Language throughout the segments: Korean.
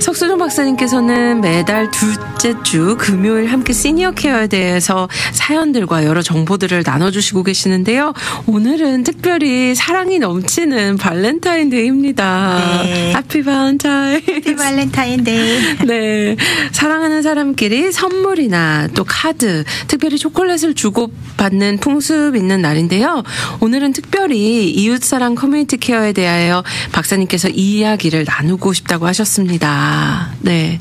석수정 박사님께서는 매달 둘째 주 금요일 함께 시니어 케어에 대해서 사연들과 여러 정보들을 나눠주시고 계시는데요. 오늘은 특별히 사랑이 넘치는 발렌타인데이입니다. 네. 해피 발렌타인. 해피 발렌타인데이. 네. 사랑하는 사람끼리 선물이나 또 카드, 특별히 초콜릿을 주고받는 풍습 있는 날인데요. 오늘은 특별히 이웃사랑 커뮤니티 케어에 대하여 박사님께서 이 이야기를 나누고 싶다고 하셨습니다. 네.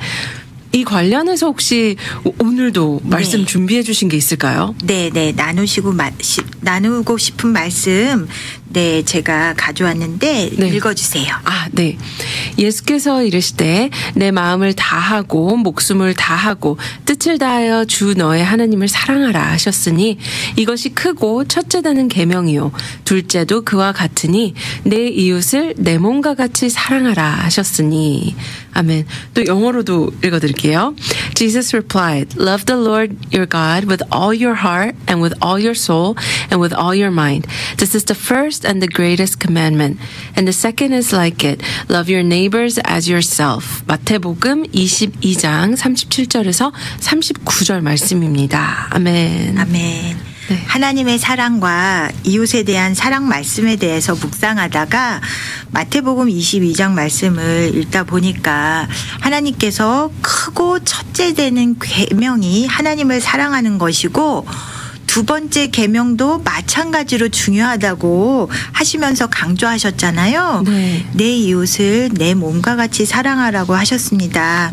이 관련해서 혹시 오늘도 말씀 준비해 주신 게 있을까요? 네, 나누고 싶은 말씀, 네, 제가 가져왔는데 읽어주세요. 네. 예수께서 이르시되 내 마음을 다하고 목숨을 다하고 뜻을 다하여 주 너의 하나님을 사랑하라 하셨으니 이것이 크고 첫째다는 계명이요 둘째도 그와 같으니 내 이웃을 내 몸과 같이 사랑하라 하셨으니 아멘. 또 영어로도 읽어드릴게요. Jesus replied, Love the Lord your God with all your heart and with all your soul and with all your mind. This is the first and the greatest commandment. And the second is like it. Love your neighbors as yourself. 마태복음 22장 37절에서 39절 말씀입니다. 아멘. 아멘. 네. 하나님의 사랑과 이웃에 대한 사랑 말씀에 대해서 묵상하다가 마태복음 22장 말씀을 읽다 보니까 하나님께서 크고 첫째 되는 계명이 하나님을 사랑하는 것이고 두 번째 계명도 마찬가지로 중요하다고 하시면서 강조하셨잖아요. 네. 내 이웃을 내 몸과 같이 사랑하라고 하셨습니다.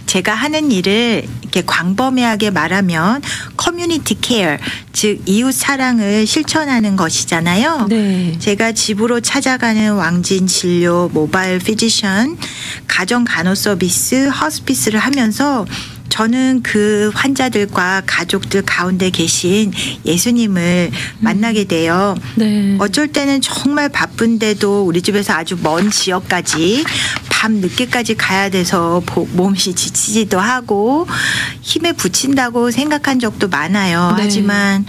제가 하는 일을 이렇게 광범위하게 말하면 커뮤니티 케어, 즉 이웃 사랑을 실천하는 것이잖아요. 네. 제가 집으로 찾아가는 왕진 진료, 모바일 피지션, 가정 간호 서비스, 허스피스를 하면서 저는 그 환자들과 가족들 가운데 계신 예수님을 만나게 돼요. 네. 어쩔 때는 정말 바쁜데도 우리 집에서 아주 먼 지역까지 밤 늦게까지 가야 돼서 몸이 지치지도 하고 힘에 부친다고 생각한 적도 많아요. 네. 하지만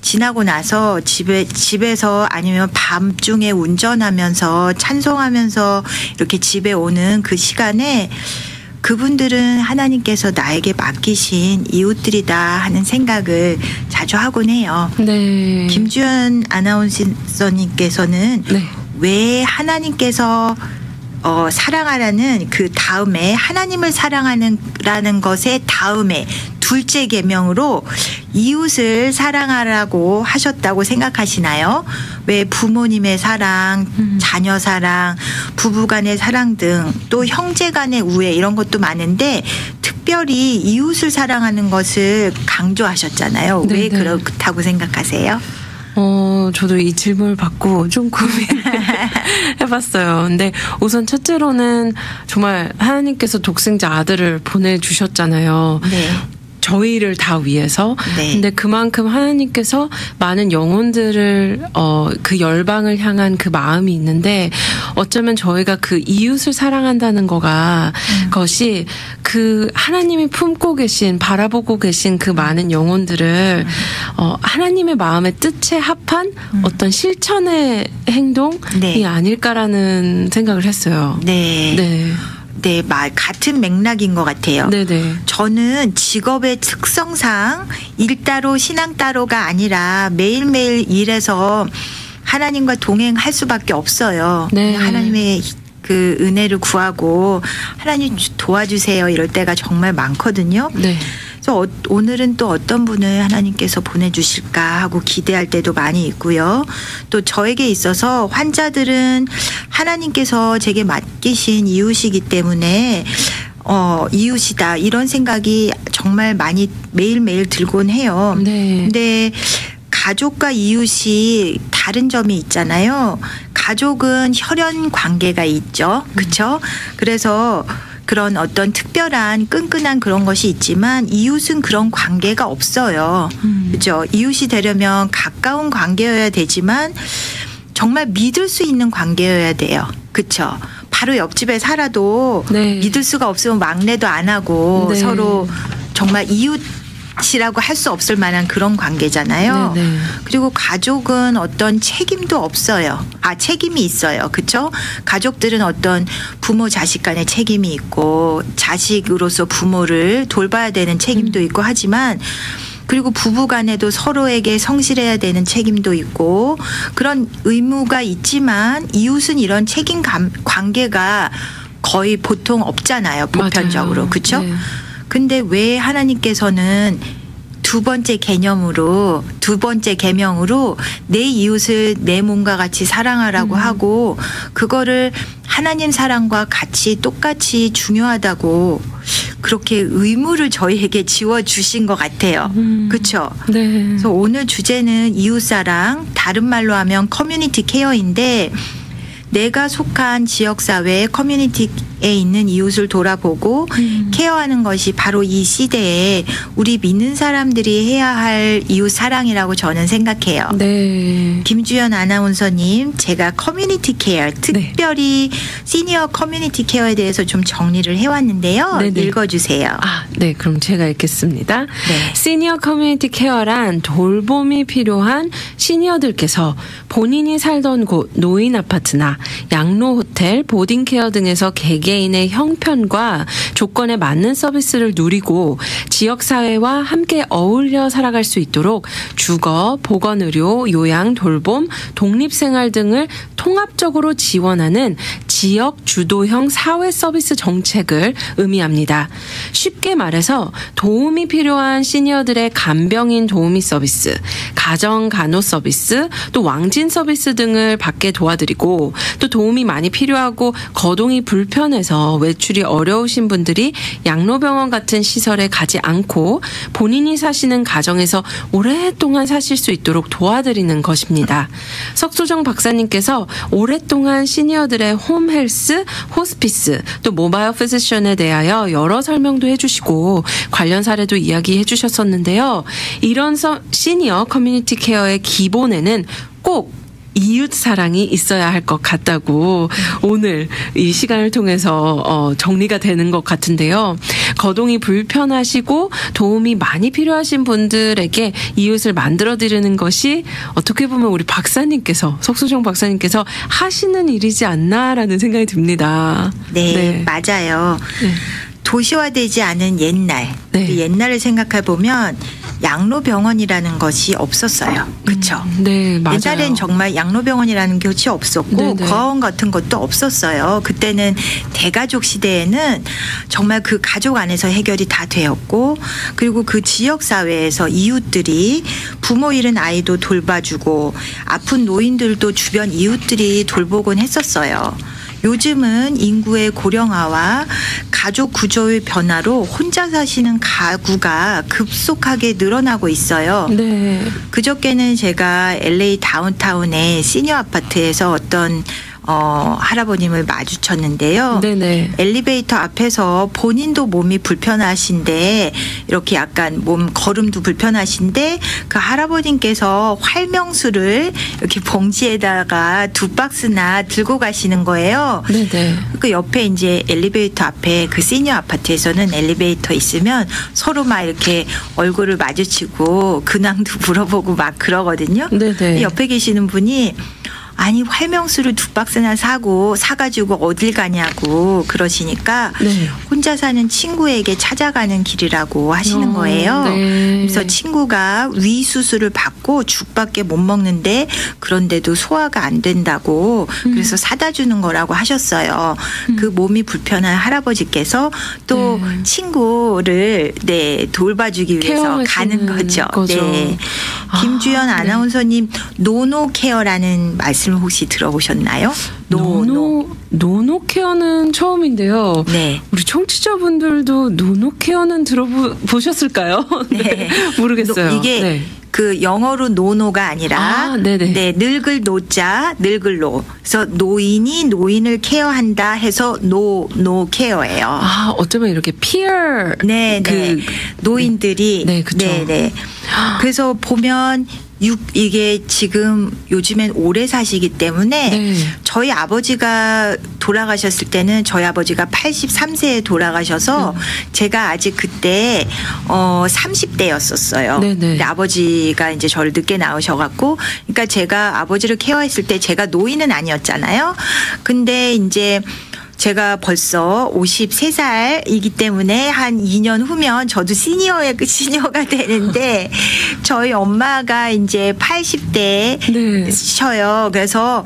지나고 나서 집에서 아니면 밤중에 운전하면서 찬송하면서 이렇게 집에 오는 그 시간에 그분들은 하나님께서 나에게 맡기신 이웃들이다 하는 생각을 자주 하곤 해요. 네. 김주연 아나운서님께서는 네. 왜 하나님께서 사랑하라는 그 다음에 하나님을 사랑하는라는 것의 다음에 둘째 계명으로 이웃을 사랑하라고 하셨다고 생각하시나요? 왜 부모님의 사랑, 자녀 사랑, 부부간의 사랑 등 또 형제간의 우애 이런 것도 많은데 특별히 이웃을 사랑하는 것을 강조하셨잖아요. 네네. 왜 그렇다고 생각하세요? 저도 이 질문을 받고 좀 고민해봤어요. 근데 우선 첫째로는 정말 하나님께서 독생자 아들을 보내주셨잖아요. 네. 저희를 다 위해서. 네. 근데 그만큼 하나님께서 많은 영혼들을 그 열방을 향한 그 마음이 있는데 어쩌면 저희가 그 이웃을 사랑한다는 것이 그 하나님이 품고 계신 바라보고 계신 그 많은 영혼들을 하나님의 마음의 뜻에 합한 어떤 실천의 행동이 네. 아닐까라는 생각을 했어요. 네. 네. 네, 같은 맥락인 것 같아요. 네네. 저는 직업의 특성상 일 따로 신앙 따로가 아니라 매일매일 일해서 하나님과 동행할 수밖에 없어요. 네. 하나님의 그 은혜를 구하고 하나님 도와주세요 이럴 때가 정말 많거든요. 네. 그래서 오늘은 또 어떤 분을 하나님께서 보내주실까 하고 기대할 때도 많이 있고요. 또 저에게 있어서 환자들은 하나님께서 제게 맡기신 이웃이기 때문에 이웃이다 이런 생각이 정말 많이 매일매일 들곤 해요. 네. 근데 가족과 이웃이 다른 점이 있잖아요. 가족은 혈연 관계가 있죠. 그렇죠? 그래서 그런 어떤 특별한 끈끈한 그런 것이 있지만 이웃은 그런 관계가 없어요. 그렇죠? 이웃이 되려면 가까운 관계여야 되지만 정말 믿을 수 있는 관계여야 돼요. 그렇죠? 바로 옆집에 살아도 네. 믿을 수가 없으면 막내도 안 하고 네. 서로 정말 이웃 이웃이라고 할 수 없을 만한 그런 관계잖아요. 네네. 그리고 가족은 어떤 책임도 없어요. 책임이 있어요. 그렇죠? 가족들은 어떤 부모 자식 간의 책임이 있고 자식으로서 부모를 돌봐야 되는 책임도 있고 하지만 그리고 부부 간에도 서로에게 성실해야 되는 책임도 있고 그런 의무가 있지만 이웃은 이런 책임 관계가 거의 보통 없잖아요. 보편적으로. 그렇죠? 네. 근데 왜 하나님께서는 두 번째 계명으로 내 이웃을 내 몸과 같이 사랑하라고 하고 그거를 하나님 사랑과 같이 똑같이 중요하다고 그렇게 의무를 저희에게 지워주신 것 같아요. 그렇죠? 네. 그래서 오늘 주제는 이웃사랑, 다른 말로 하면 커뮤니티 케어인데 내가 속한 지역사회 커뮤니티에 있는 이웃을 돌아보고 케어하는 것이 바로 이 시대에 우리 믿는 사람들이 해야 할 이웃 사랑이라고 저는 생각해요. 네. 김주연 아나운서님, 제가 커뮤니티 케어, 특별히 시니어 커뮤니티 케어에 대해서 좀 정리를 해왔는데요. 네네. 읽어주세요. 네. 그럼 제가 읽겠습니다. 네. 시니어 커뮤니티 케어란 돌봄이 필요한 시니어들께서 본인이 살던 곳, 노인 아파트나 양로 호텔, 보딩 케어 등에서 개개인의 형편과 조건에 맞는 서비스를 누리고 지역사회와 함께 어울려 살아갈 수 있도록 주거, 보건의료, 요양, 돌봄, 독립생활 등을 통합적으로 지원하는 지역 주도형 사회 서비스 정책을 의미합니다. 쉽게 말해서 도움이 필요한 시니어들의 간병인 도우미 서비스, 가정 간호 서비스, 또 왕진 서비스 등을 받게 도와드리고 또 도움이 많이 필요하고 거동이 불편해서 외출이 어려우신 분들이 양로병원 같은 시설에 가지 않고 본인이 사시는 가정에서 오랫동안 사실 수 있도록 도와드리는 것입니다. 석소정 박사님께서 오랫동안 시니어들의 홈헬스, 호스피스, 또 모바일 피지션에 대하여 여러 설명도 해주시고 관련 사례도 이야기해 주셨었는데요. 이런 시니어 커뮤니티 케어의 기본에는 꼭 이웃 사랑이 있어야 할 것 같다고 오늘 이 시간을 통해서 정리가 되는 것 같은데요. 거동이 불편하시고 도움이 많이 필요하신 분들에게 이웃을 만들어드리는 것이 어떻게 보면 우리 박사님께서, 석소정 박사님께서 하시는 일이지 않나라는 생각이 듭니다. 네. 맞아요. 네. 도시화되지 않은 옛날, 네. 옛날을 생각해 보면 양로병원이라는 것이 없었어요. 그렇죠? 네, 맞아요. 옛날엔 정말 양로병원이라는 것이 없었고 네네. 고아원 같은 것도 없었어요. 그때는 대가족 시대에는 정말 그 가족 안에서 해결이 다 되었고 그리고 그 지역사회에서 이웃들이 부모 잃은 아이도 돌봐주고 아픈 노인들도 주변 이웃들이 돌보곤 했었어요. 요즘은 인구의 고령화와 가족 구조의 변화로 혼자 사시는 가구가 급속하게 늘어나고 있어요. 네. 그저께는 제가 LA 다운타운의 시니어 아파트에서 어떤 할아버님을 마주쳤는데요. 네네. 엘리베이터 앞에서 본인도 몸이 불편하신데 이렇게 약간 몸 걸음도 불편하신데 그 할아버님께서 활명수를 이렇게 봉지에다가 2박스나 들고 가시는 거예요. 네네. 그 옆에 이제 엘리베이터 앞에 그 시니어 아파트에서는 엘리베이터 있으면 서로 막 이렇게 얼굴을 마주치고 근황도 물어보고 막 그러거든요. 네네. 옆에 계시는 분이 아니 활명수를 2박스나 사가지고 어딜 가냐고 그러시니까 네. 혼자 사는 친구에게 찾아가는 길이라고 하시는 거예요. 네. 그래서 친구가 위 수술을 받고 죽밖에 못 먹는데 그런데도 소화가 안 된다고 그래서 사다 주는 거라고 하셨어요. 그 몸이 불편한 할아버지께서 또 네. 친구를 돌봐주기 위해서 가는 거죠. 네. 김주연 아나운서님 노노 케어라는 말씀을 혹시 들어보셨나요? 노노 케어는 처음인데요. 네. 우리 청취자분들도 노노 케어는 들어보셨을까요? 네. 모르겠어요. 이게 네. 그 영어로 노노가 아니라 늙을 노자 늙을 노. 그래서 노인이 노인을 케어한다 해서 노 케어예요. 어쩌면 이렇게 피어 노인들이 그쵸. 그래서 보면 이게 지금 요즘엔 오래 사시기 때문에 네. 저희 아버지가 돌아가셨을 때는 저희 아버지가 83세에 돌아가셔서 제가 아직 그때 30대였었어요. 네네. 근데 아버지가 이제 저를 늦게 낳으셔갖고 그러니까 제가 아버지를 케어했을 때 제가 노인은 아니었잖아요. 근데 이제 제가 벌써 53살이기 때문에 한 2년 후면 저도 시니어가 되는데 저희 엄마가 이제 80대셔요. 그래서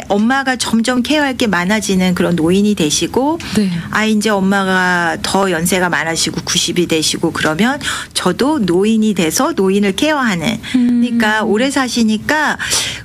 엄마가 점점 케어할 게 많아지는 그런 노인이 되시고 네. 이제 엄마가 더 연세가 많아지고 90이 되시고 그러면 저도 노인이 돼서 노인을 케어하는 그러니까 오래 사시니까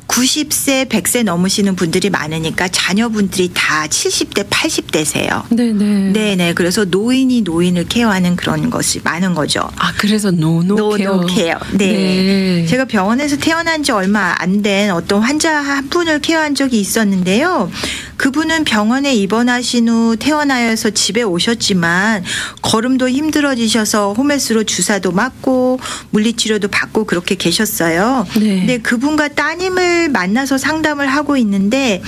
90세, 100세 넘으시는 분들이 많으니까 자녀분들이 다 70대, 80대세요. 네네. 네네. 그래서 노인이 노인을 케어하는 그런 것이 많은 거죠. 그래서 노노케어. 네. 네. 제가 병원에서 태어난 지 얼마 안 된 어떤 환자 한 분을 케어한 적이 있었는데요. 그분은 병원에 입원하신 후 퇴원하여서 집에 오셨지만 걸음도 힘들어지셔서 홈헬스로 주사도 맞고 물리치료도 받고 그렇게 계셨어요. 네. 근데 그분과 따님을 만나서 상담을 하고 있는데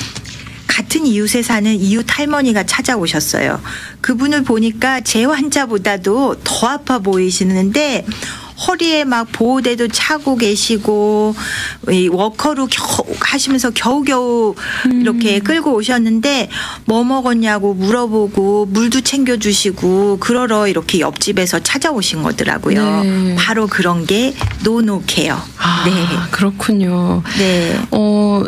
같은 이웃에 사는 이웃 할머니가 찾아오셨어요. 그분을 보니까 제 환자보다도 더 아파 보이시는데 허리에 막 보호대도 차고 계시고 워커로 하시면서 겨우겨우 이렇게 끌고 오셨는데 뭐 먹었냐고 물어보고 물도 챙겨주시고 그러러 이렇게 옆집에서 찾아오신 거더라고요. 네. 바로 그런 게 노노케어. 네. 그렇군요. 네.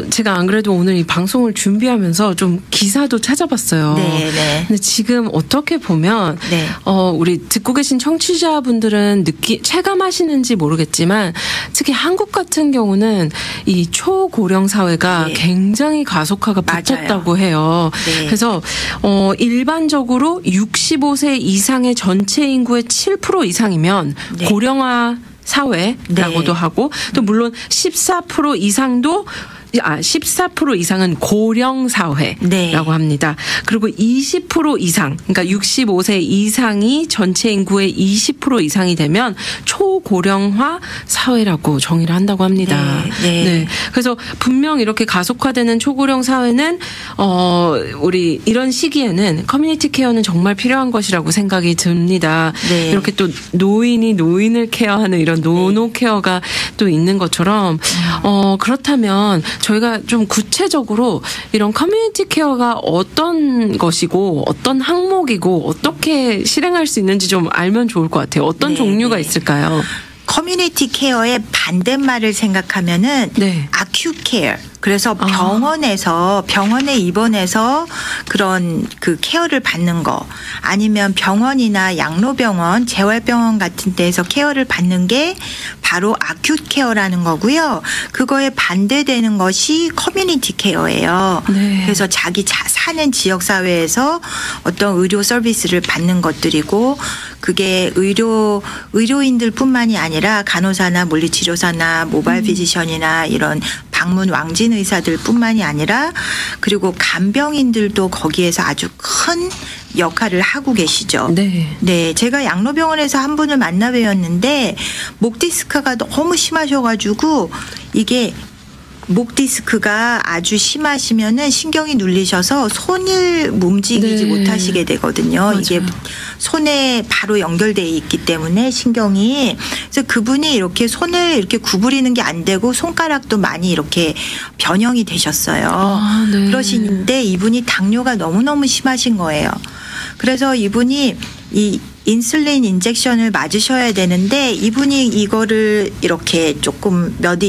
제가 안 그래도 오늘 이 방송을 준비하면서 좀 기사도 찾아봤어요. 네. 근데 지금 어떻게 보면 네. 우리 듣고 계신 청취자분들은 체감하시는지 모르겠지만 특히 한국 같은 경우는 이 초고령 사회가 네. 굉장히 가속화가 붙었다고 해요. 네. 그래서 일반적으로 65세 이상의 전체 인구의 7% 이상이면 네. 고령화 사회라고도 네. 하고 또 물론 14% 이상도 14% 이상은 고령 사회라고 네. 합니다. 그리고 20% 이상, 그러니까 65세 이상이 전체 인구의 20% 이상이 되면 초고령화 사회라고 정의를 한다고 합니다. 네. 그래서 분명 이렇게 가속화되는 초고령 사회는 우리 이런 시기에는 커뮤니티 케어는 정말 필요한 것이라고 생각이 듭니다. 네. 이렇게 또 노인이 노인을 케어하는 이런 노노 케어가 또 있는 것처럼 그렇다면 저희가 좀 구체적으로 이런 커뮤니티 케어가 어떤 것이고 어떤 항목이고 어떻게 실행할 수 있는지 좀 알면 좋을 것 같아요. 어떤 네, 종류가 네. 있을까요? 커뮤니티 케어의 반대말을 생각하면은 네. 아큐 케어. 그래서 병원에 입원해서 그런 그 케어를 받는 거 아니면 병원이나 양로병원, 재활병원 같은 데에서 케어를 받는 게 바로 아큐트 케어라는 거고요. 그거에 반대되는 것이 커뮤니티 케어예요. 네. 그래서 자기 사는 지역 사회에서 어떤 의료 서비스를 받는 것들이고 그게 의료인들뿐만이 아니라 간호사나 물리치료사나 모바일 피지션이나 이런 방문 왕진 의사들뿐만이 아니라 그리고 간병인들도 거기에서 아주 큰 역할을 하고 계시죠. 네, 제가 양로병원에서 한 분을 만나 뵈었는데 목 디스크가 너무 심하셔가지고 이게 목 디스크가 아주 심하시면은 신경이 눌리셔서 손을 움직이지 못하시게 되거든요. 맞아요. 이게 손에 바로 연결돼 있기 때문에 신경이 그래서 그분이 이렇게 손을 이렇게 구부리는 게 안 되고 손가락도 많이 이렇게 변형이 되셨어요. 네. 그러시는데 이분이 당뇨가 너무너무 심하신 거예요. 그래서 이분이 이 인슐린 인젝션을 맞으셔야 되는데 이분이 이거를 이렇게 조금 몇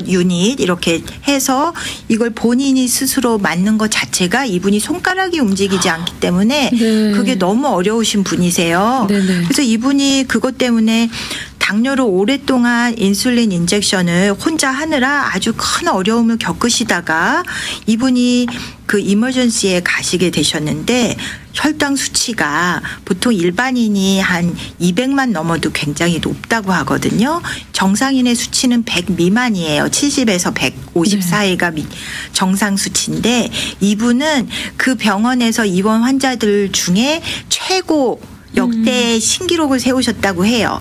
유닛 이렇게 해서 이걸 본인이 스스로 맞는 것 자체가 이분이 손가락이 움직이지 않기 때문에 그게 너무 어려우신 분이세요. 그래서 이분이 그것 때문에 당뇨로 오랫동안 인슐린 인젝션을 혼자 하느라 아주 큰 어려움을 겪으시다가 이분이 그 이머전시에 가시게 되셨는데 혈당 수치가 보통 일반인이 한 200만 넘어도 굉장히 높다고 하거든요. 정상인의 수치는 100 미만이에요. 70에서 150 사이가 정상 수치인데 이분은 그 병원에서 입원 환자들 중에 최고 역대 신기록을 세우셨다고 해요.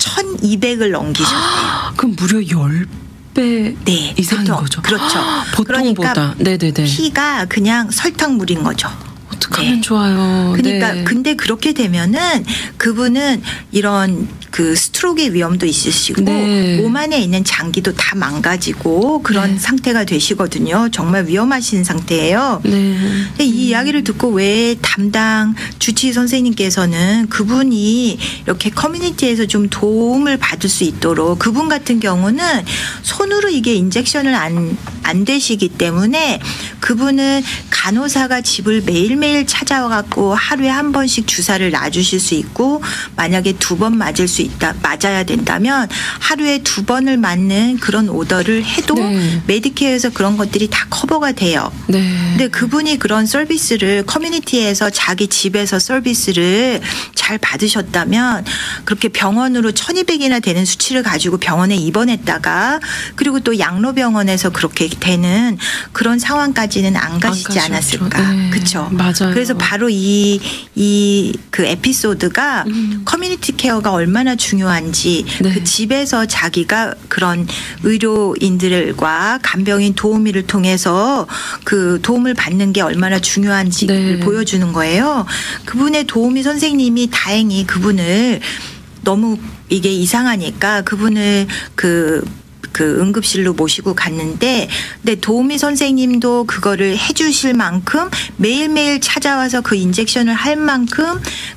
1200을 넘기셨대요. 그럼 무려 10배 네, 이상인 보통, 거죠. 그렇죠. 보통보다. 그러니까 네네네. 피가 그냥 설탕물인 거죠. 어떡하면 좋아요. 그러니까 네. 근데 그렇게 되면은 그분은 이런 그 스트로크의 위험도 있으시고 네. 몸 안에 있는 장기도 다 망가지고 그런 상태가 되시거든요. 정말 위험하신 상태예요. 네. 근데 이 이야기를 듣고 왜 담당 주치의 선생님께서는 그분이 이렇게 커뮤니티에서 좀 도움을 받을 수 있도록 그분 같은 경우는 손으로 이게 인젝션을 안 되시기 때문에 그분은 간호사가 집을 매일매일 찾아와 갖고 하루에 한 번씩 주사를 놔주실 수 있고 만약에 2번 맞아야 된다면 하루에 2번을 맞는 그런 오더를 해도 네. 메디케어에서 그런 것들이 다 커버가 돼요. 네. 근데 그분이 그런 서비스를 커뮤니티에서 자기 집에서 서비스를 잘 받으셨다면 그렇게 병원으로 1200이나 되는 수치를 가지고 병원에 입원했다가 그리고 또 양로병원에서 그렇게 되는 그런 상황까지는 안 가시지 않았을까. 네. 그렇죠. 맞아요. 그래서 바로 그 에피소드가 커뮤니티 케어가 얼마나 중요한지 네. 그 집에서 자기가 그런 의료인들과 간병인 도우미를 통해서 그 도움을 받는 게 얼마나 중요한지를 네. 보여주는 거예요. 그분의 도우미 선생님이 다행히 그분을 너무 이게 이상하니까 그분을 그 응급실로 모시고 갔는데 근데 도우미 선생님도 그거를 해주실 만큼 매일매일 찾아와서 그 인젝션을 할 만큼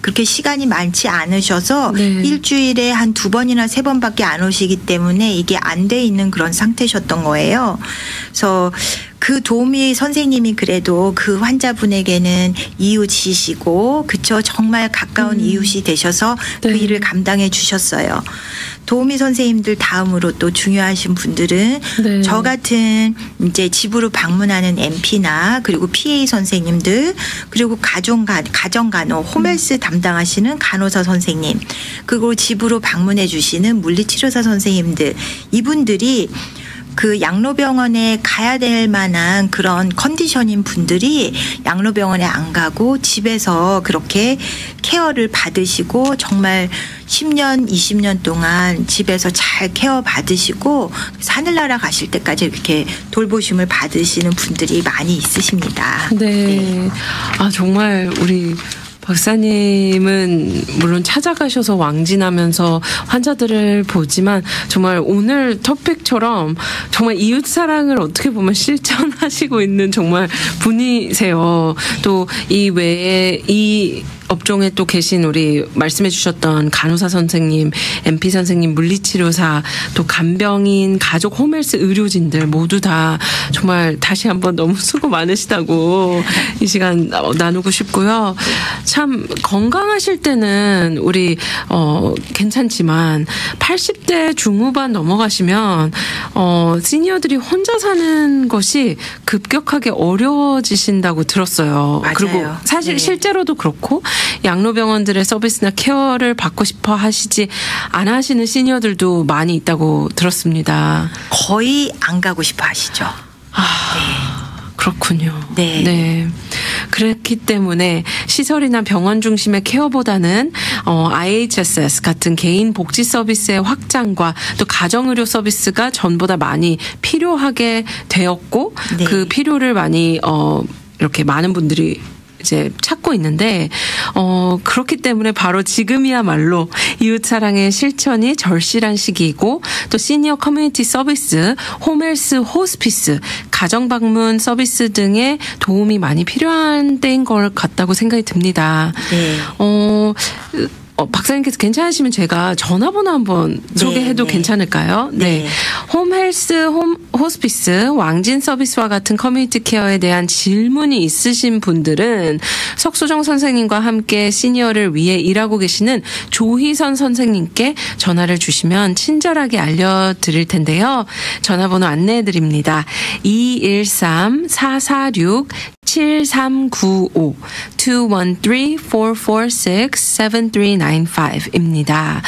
그렇게 시간이 많지 않으셔서 네. 일주일에 한 2번이나 3번밖에 안 오시기 때문에 이게 안 돼 있는 그런 상태셨던 거예요. 그래서 그 도우미 선생님이 그래도 그 환자분에게는 이웃이시고 그쵸 정말 가까운 이웃이 되셔서 그 네. 일을 감당해 주셨어요. 도우미 선생님들 다음으로 또 중요하신 분들은 네. 저 같은 이제 집으로 방문하는 MP나 그리고 PA 선생님들 그리고 가정간호 홈헬스 담당하시는 간호사 선생님 그리고 집으로 방문해 주시는 물리치료사 선생님들 이분들이 그 양로병원에 가야 될 만한 그런 컨디션인 분들이 양로병원에 안 가고 집에서 그렇게 케어를 받으시고 정말 10년, 20년 동안 집에서 잘 케어 받으시고 하늘나라 가실 때까지 이렇게 돌보심을 받으시는 분들이 많이 있으십니다. 네. 아, 정말 우리 박사님은 물론 찾아가셔서 왕진하면서 환자들을 보지만 정말 오늘 토픽처럼 정말 이웃 사랑을 어떻게 보면 실천하시고 있는 정말 분이세요. 또 이 외에 이 업종에 또 계신 우리 말씀해 주셨던 간호사 선생님, MP 선생님, 물리치료사, 또 간병인, 가족 홈헬스 의료진들 모두 다 정말 다시 한번 너무 수고 많으시다고 이 시간 나누고 싶고요. 참 건강하실 때는 우리 괜찮지만 80대 중후반 넘어가시면 시니어들이 혼자 사는 것이 급격하게 어려워지신다고 들었어요. 맞아요. 그리고 사실 네. 실제로도 그렇고 양로병원들의 서비스나 케어를 받고 싶어 하시지 않아 하시는 시니어들도 많이 있다고 들었습니다. 거의 안 가고 싶어 하시죠. 그렇군요. 네. 네. 그렇기 때문에 시설이나 병원 중심의 케어보다는 IHSS 같은 개인 복지 서비스의 확장과 또 가정의료 서비스가 전보다 많이 필요하게 되었고 네. 그 필요를 많이 이렇게 많은 분들이 이제 찾고 있는데 그렇기 때문에 바로 지금이야말로 이웃사랑의 실천이 절실한 시기이고 또 시니어 커뮤니티 서비스, 홈헬스, 호스피스, 가정방문 서비스 등의 도움이 많이 필요한 때인 것 같다고 생각이 듭니다. 네. 박사님께서 괜찮으시면 제가 전화번호 한번 소개해도 네. 괜찮을까요? 네. 네. 홈헬스, 호스피스, 왕진 서비스와 같은 커뮤니티 케어에 대한 질문이 있으신 분들은 석수정 선생님과 함께 시니어를 위해 일하고 계시는 조희선 선생님께 전화를 주시면 친절하게 알려드릴 텐데요. 전화번호 안내해드립니다. 213-446-7395 213-446-7395입니다.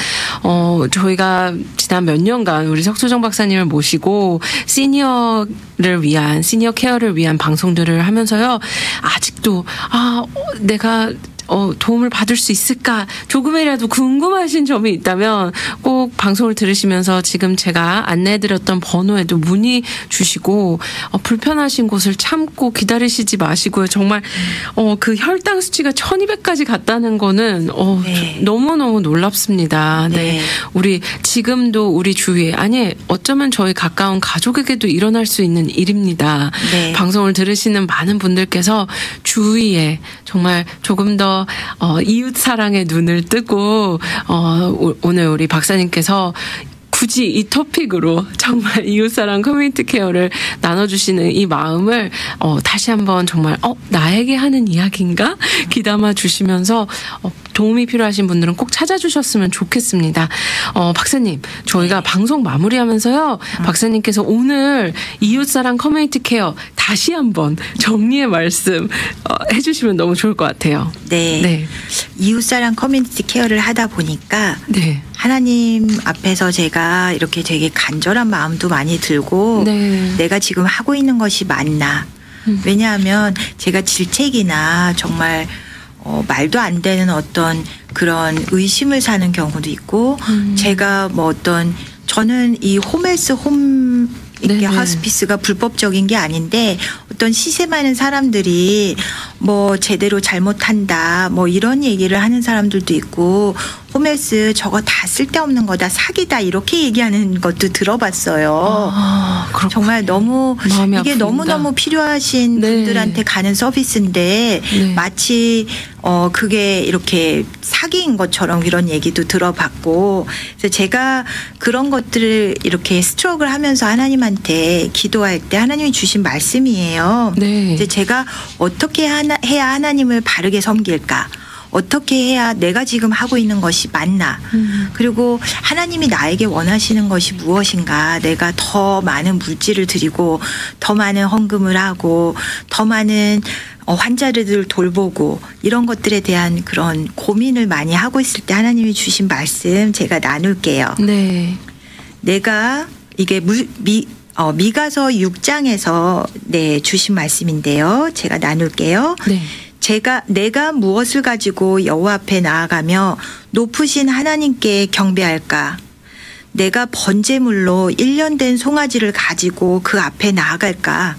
저희가 지난 몇 년간 우리 석수정 박사님을 모시고 시니어 케어를 위한 방송들을 하면서요. 아직도 내가 도움을 받을 수 있을까 조금이라도 궁금하신 점이 있다면 꼭 방송을 들으시면서 지금 제가 안내해드렸던 번호에도 문의 주시고 불편하신 곳을 참고 기다리시지 마시고요. 정말 그 혈당 수치가 1200까지 갔다는 거는 네. 너무너무 놀랍습니다. 네. 네. 우리 지금도 우리 주위에 아니 어쩌면 저희 가까운 가족에게도 일어날 수 있는 일입니다. 네. 방송을 들으시는 많은 분들께서 주위에 정말 조금 더 이웃 사랑의 눈을 뜨고 오늘 우리 박사님께서 굳이 이 토픽으로 정말 이웃사랑 커뮤니티 케어를 나눠주시는 이 마음을 다시 한번 정말 나에게 하는 이야기인가 귀담아 주시면서 도움이 필요하신 분들은 꼭 찾아주셨으면 좋겠습니다. 박사님 저희가 방송 마무리하면서요. 박사님께서 오늘 이웃사랑 커뮤니티 케어 다시 한번 정리의 말씀 해주시면 너무 좋을 것 같아요. 네. 네. 이웃사랑 커뮤니티 케어를 하다 보니까 네. 하나님 앞에서 제가 이렇게 되게 간절한 마음도 많이 들고 네. 내가 지금 하고 있는 것이 맞나. 왜냐하면 제가 질책이나 정말 말도 안 되는 어떤 그런 의심을 사는 경우도 있고 제가 뭐 저는 이 홈헬스 이게 하스피스가 불법적인 게 아닌데 어떤 시세 많은 사람들이 뭐 제대로 잘못한다 뭐 이런 얘기를 하는 사람들도 있고 홈헬스 저거 다 쓸데없는 거다 사기다 이렇게 얘기하는 것도 들어봤어요. 정말 너무 이게 너무너무 필요하신 네. 분들한테 가는 서비스인데 네. 마치 그게 이렇게 사기인 것처럼 이런 얘기도 들어봤고 그래서 제가 그런 것들을 이렇게 스트럭을 하면서 하나님한테 기도할 때 하나님이 주신 말씀이에요. 네. 이제 제가 어떻게 해야 하나님을 바르게 섬길까? 어떻게 해야 내가 지금 하고 있는 것이 맞나? 그리고 하나님이 나에게 원하시는 것이 무엇인가? 내가 더 많은 물질을 드리고 더 많은 헌금을 하고 더 많은 환자들을 돌보고 이런 것들에 대한 그런 고민을 많이 하고 있을 때 하나님이 주신 말씀 제가 나눌게요. 네. 내가 이게 미가서 6장에서 주신 말씀인데요. 제가 나눌게요. 네. 내가 무엇을 가지고 여호와 앞에 나아가며 높으신 하나님께 경배할까? 내가 번제물로 1년 된 송아지를 가지고 그 앞에 나아갈까?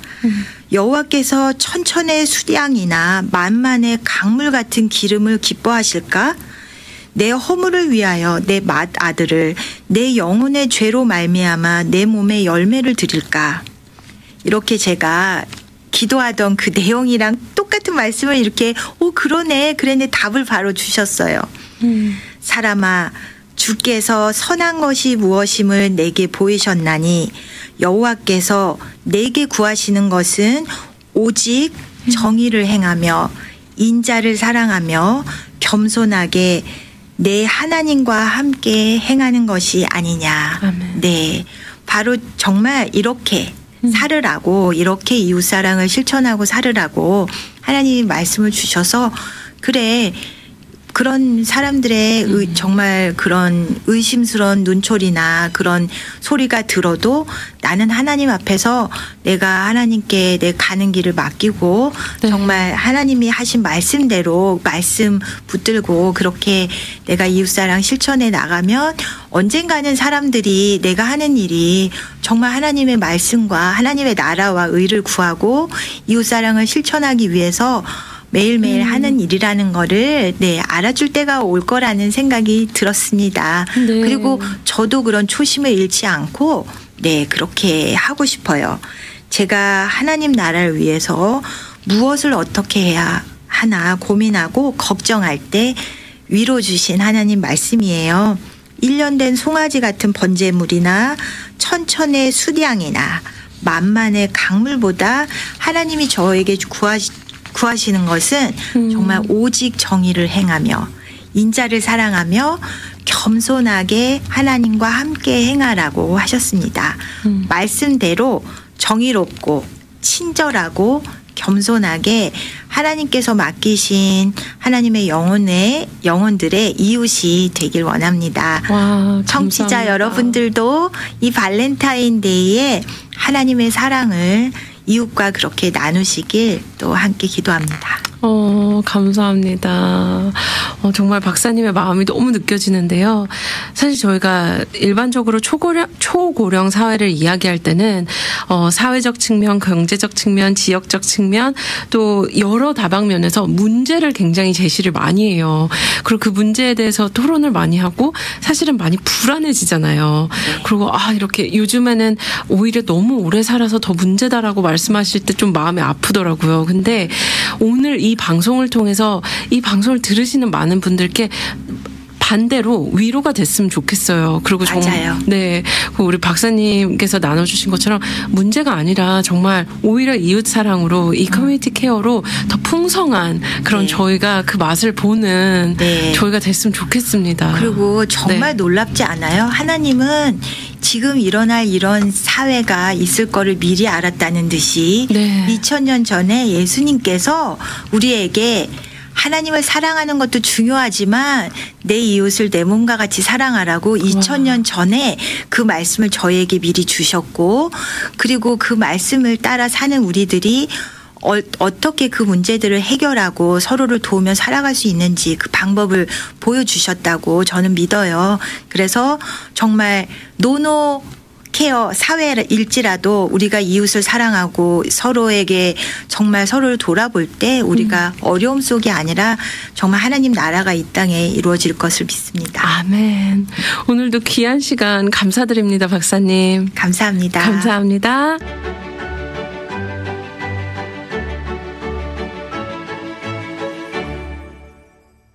여호와께서 천천의 수량이나 만만의 강물 같은 기름을 기뻐하실까? 내 허물을 위하여 내 맏아들을 내 영혼의 죄로 말미암아 내 몸에 열매를 드릴까? 이렇게 제가 기도하던 그 내용이랑 똑같은 말씀을 이렇게 그러네 답을 바로 주셨어요. 사람아 주께서 선한 것이 무엇임을 내게 보이셨나니 여호와께서 내게 구하시는 것은 오직 정의를 행하며 인자를 사랑하며 겸손하게 내 하나님과 함께 행하는 것이 아니냐. 아멘. 네, 바로 정말 이렇게 살으라고 이렇게 이웃사랑을 실천하고 살으라고 하나님이 말씀을 주셔서 그래 그런 사람들의 정말 그런 의심스러운 눈초리나 그런 소리가 들어도 나는 하나님 앞에서 내가 하나님께 내 가는 길을 맡기고 네. 정말 하나님이 하신 말씀대로 말씀 붙들고 그렇게 내가 이웃사랑 실천해 나가면 언젠가는 사람들이 내가 하는 일이 정말 하나님의 말씀과 하나님의 나라와 의를 구하고 이웃사랑을 실천하기 위해서 매일매일 하는 일이라는 거를 알아줄 때가 올 거라는 생각이 들었습니다. 네. 그리고 저도 그런 초심을 잃지 않고 그렇게 하고 싶어요. 제가 하나님 나라를 위해서 무엇을 어떻게 해야 하나 고민하고 걱정할 때 위로 주신 하나님 말씀이에요. 1년 된 송아지 같은 번제물이나 천천의 수량이나 만만의 강물보다 하나님이 저에게 구하시는 것은 정말 오직 정의를 행하며 인자를 사랑하며 겸손하게 하나님과 함께 행하라고 하셨습니다. 말씀대로 정의롭고 친절하고 겸손하게 하나님께서 맡기신 하나님의 영혼들의 이웃이 되길 원합니다. 와, 청취자 감사합니다. 여러분들도 이 발렌타인데이에 하나님의 사랑을 이웃과 그렇게 나누시길 또 함께 기도합니다. 감사합니다. 정말 박사님의 마음이 너무 느껴지는데요. 사실 저희가 일반적으로 초고령 사회를 이야기할 때는 사회적 측면, 경제적 측면, 지역적 측면 또 여러 다방면에서 문제를 굉장히 제시를 많이 해요. 그리고 그 문제에 대해서 토론을 많이 하고 사실은 많이 불안해지잖아요. 그리고 이렇게 요즘에는 오히려 너무 오래 살아서 더 문제다라고 말씀하실 때 좀 마음이 아프더라고요. 근데 오늘 이 방송을 통해서 이 방송을 들으시는 많은 분들께 반대로 위로가 됐으면 좋겠어요. 그리고 맞아요. 네, 우리 박사님께서 나눠주신 것처럼 문제가 아니라 정말 오히려 이웃 사랑으로 이 커뮤니티 케어로 더 풍성한 그런 저희가 그 맛을 보는 저희가 됐으면 좋겠습니다. 그리고 정말 놀랍지 않아요? 하나님은 지금 일어날 이런 사회가 있을 거를 미리 알았다는 듯이 2000년 전에 예수님께서 우리에게 하나님을 사랑하는 것도 중요하지만 내 이웃을 내 몸과 같이 사랑하라고 2000년 전에 그 말씀을 저희에게 미리 주셨고, 그리고 그 말씀을 따라 사는 우리들이 어떻게 그 문제들을 해결하고 서로를 도우며 살아갈 수 있는지 그 방법을 보여주셨다고 저는 믿어요. 그래서 정말 노노 케어 사회일지라도 우리가 이웃을 사랑하고 서로에게 정말 서로를 돌아볼 때 우리가 어려움 속이 아니라 정말 하나님 나라가 이 땅에 이루어질 것을 믿습니다. 아멘. 오늘도 귀한 시간 감사드립니다, 박사님. 감사합니다. 감사합니다.